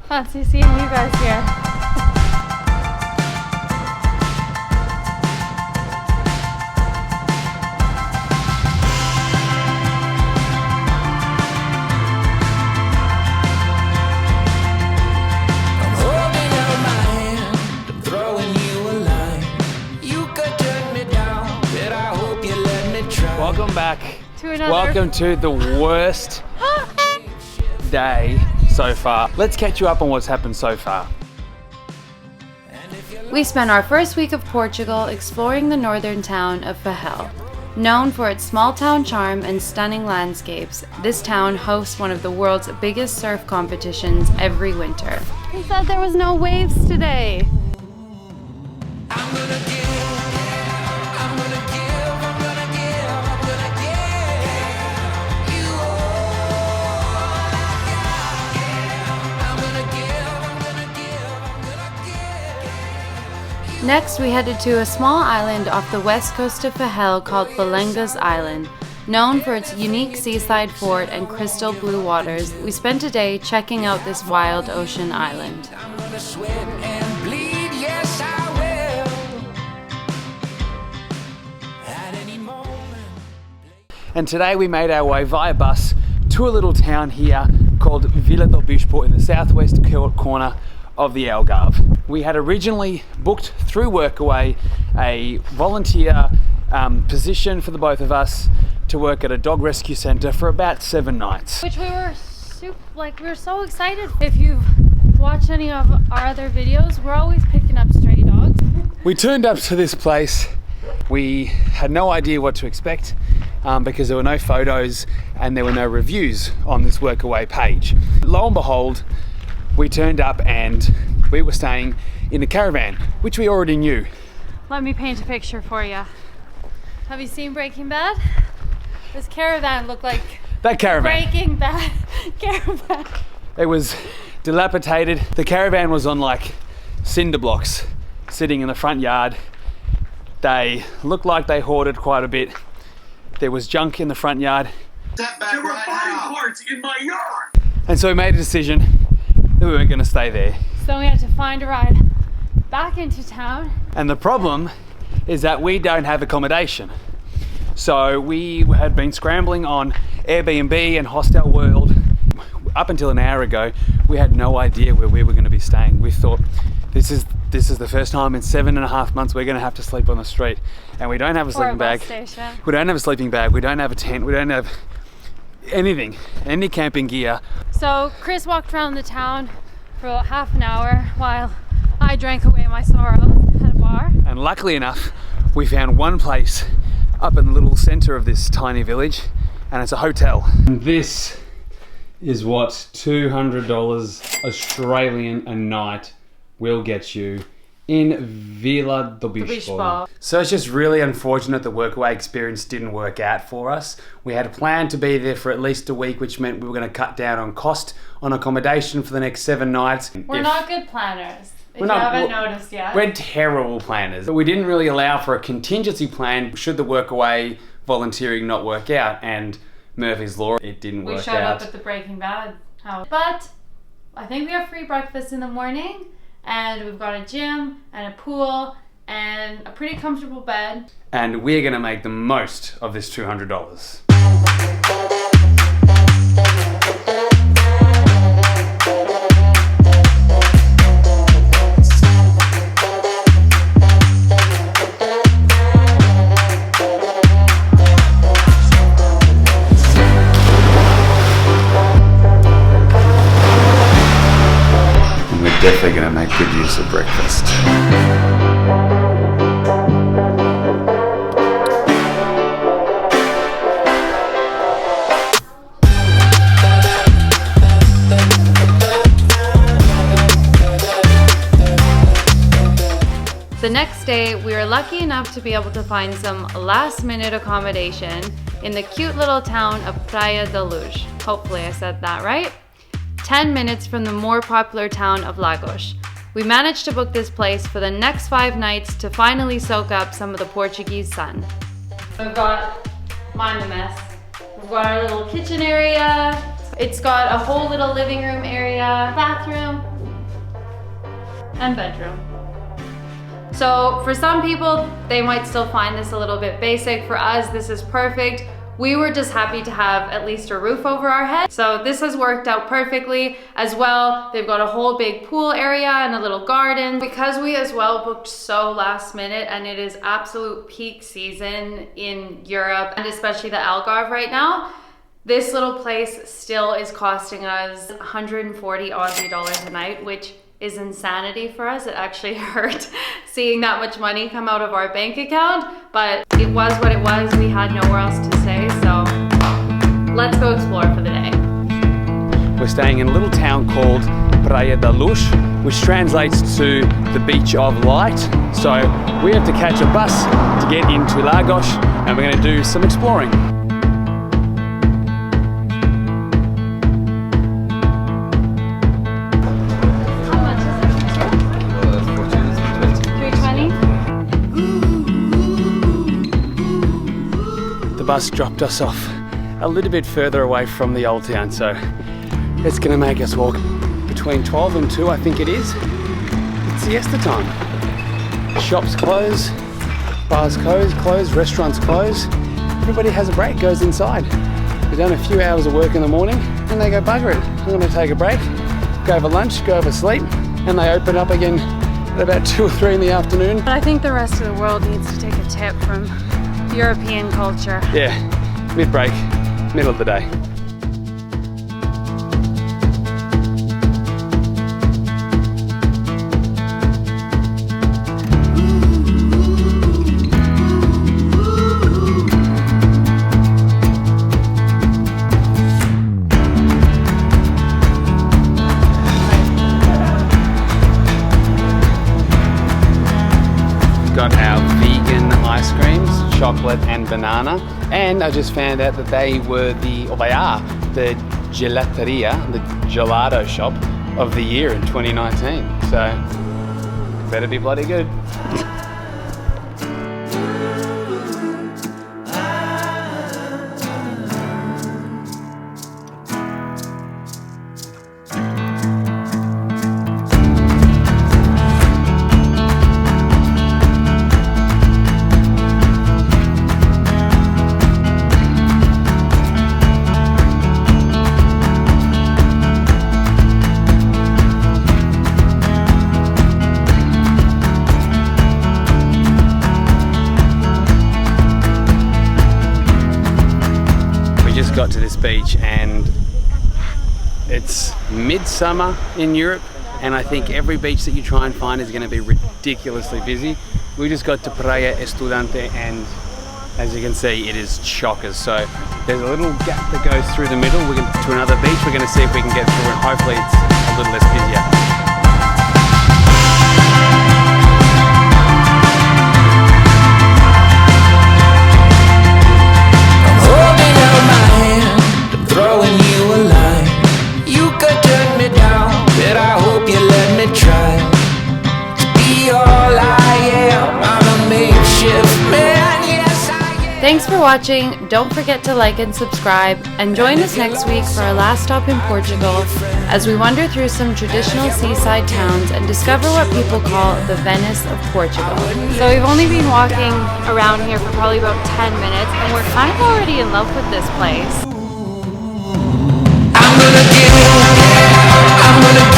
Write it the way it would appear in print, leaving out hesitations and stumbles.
Fancy seeing you guys here. Welcome back. Welcome to the worst day so far. Let's catch you up on what's happened so far. We spent our first week of Portugal exploring the northern town of Fujifilm. Known for its small town charm and stunning landscapes, this town hosts one of the world's biggest surf competitions every winter. He said there was no waves today. Next, we headed to a small island off the west coast of Fujifilm called Balengas Island. Known for its unique seaside fort and crystal blue waters, we spent a day checking out this wild ocean island. And today we made our way via bus to a little town here called Vila do Bispo in the southwest corner of the Algarve. We had originally booked through Workaway a volunteer position for the both of us to work at a dog rescue centre for about 7 nights. Which we were so excited. If you've watched any of our other videos, we're always picking up stray dogs. We turned up to this place. We had no idea what to expect because there were no photos and there were no reviews on this Workaway page. Lo and behold, we turned up and we were staying in a caravan, which we already knew. Let me paint a picture for you. Have you seen Breaking Bad? This caravan looked like that caravan. Breaking Bad caravan. It was dilapidated. The caravan was on like cinder blocks sitting in the front yard. They looked like they hoarded quite a bit. There was junk in the front yard. There were body parts in my yard! And so we made a decision that we weren't going to stay there. So we had to find a ride back into town. And the problem is that we don't have accommodation. So we had been scrambling on Airbnb and Hostel World. Up until an hour ago, we had no idea where we were going to be staying. We thought this is the first time in 7.5 months we're going to have to sleep on the street. And we don't have a sleeping bag. We don't have a sleeping bag. We don't have a tent. We don't have anything, any camping gear. So Chris walked around the town for about half an hour while I drank away my sorrows at a bar. And luckily enough, we found one place up in the little center of this tiny village, and it's a hotel. And this is what $200 Australian a night will get you in Vila do Bispo. So it's just really unfortunate the Workaway experience didn't work out for us. We had a plan to be there for at least a week, which meant we were going to cut down on cost on accommodation for the next 7 nights. We're not good planners, if you haven't noticed yet. We're terrible planners. But we didn't really allow for a contingency plan should the Workaway volunteering not work out, and Murphy's Law, it didn't work out. We showed up at the Breaking Bad house. But I think we have free breakfast in the morning, and we've got a gym and a pool and a pretty comfortable bed. And we're gonna make the most of this $200. Definitely going to make good use of breakfast. The next day, we were lucky enough to be able to find some last-minute accommodation in the cute little town of Praia da Luz. Hopefully I said that right. 10 minutes from the more popular town of Lagos. We managed to book this place for the next 5 nights to finally soak up some of the Portuguese sun. We've got, mind the mess, we've got our little kitchen area. It's got a whole little living room area, bathroom, and bedroom. So for some people, they might still find this a little bit basic. For us, this is perfect. We were just happy to have at least a roof over our head. So this has worked out perfectly as well. They've got a whole big pool area and a little garden. Because we as well booked so last minute and it is absolute peak season in Europe and especially the Algarve right now, this little place still is costing us 140 Aussie dollars a night, which is insanity for us. It actually hurt seeing that much money come out of our bank account, but it was what it was. We had nowhere else to stay, so let's go explore for the day. We're staying in a little town called Praia da Luz, which translates to the beach of light. So we have to catch a bus to get into Lagos, and we're gonna do some exploring. Bus dropped us off a little bit further away from the old town, so it's gonna make us walk between 12 and 2, I think it is. It's siesta time. Shops close, bars close, restaurants close. Everybody has a break, goes inside. We've done a few hours of work in the morning and they go bugger it. I'm gonna take a break, go over lunch, go over sleep, and they open up again at about 2 or 3 in the afternoon. But I think the rest of the world needs to take a tip from European culture. Yeah, mid-break, middle of the day. Got our vegan ice creams, chocolate and banana, and I just found out that they are the gelateria, the gelato shop of the year in 2019. So better be bloody good. Got to this beach and it's midsummer in Europe, and I think every beach that you try and find is going to be ridiculously busy. We just got to Praia Estudante and as you can see it is chockers. So there's a little gap that goes through the middle. We're going to another beach. We're going to see if we can get through and hopefully it's a little less busier. Throwing you a line. You could turn me down, but I hope you let me try to be all I am. I'm a makeshift man, yes I am. Thanks for watching. Don't forget to like and subscribe, and join us next week for our last stop in Portugal as we wander through some traditional seaside towns and discover what people call the Venice of Portugal. So we've only been walking around here for probably about 10 minutes and we're kind of already in love with this place. I'm gonna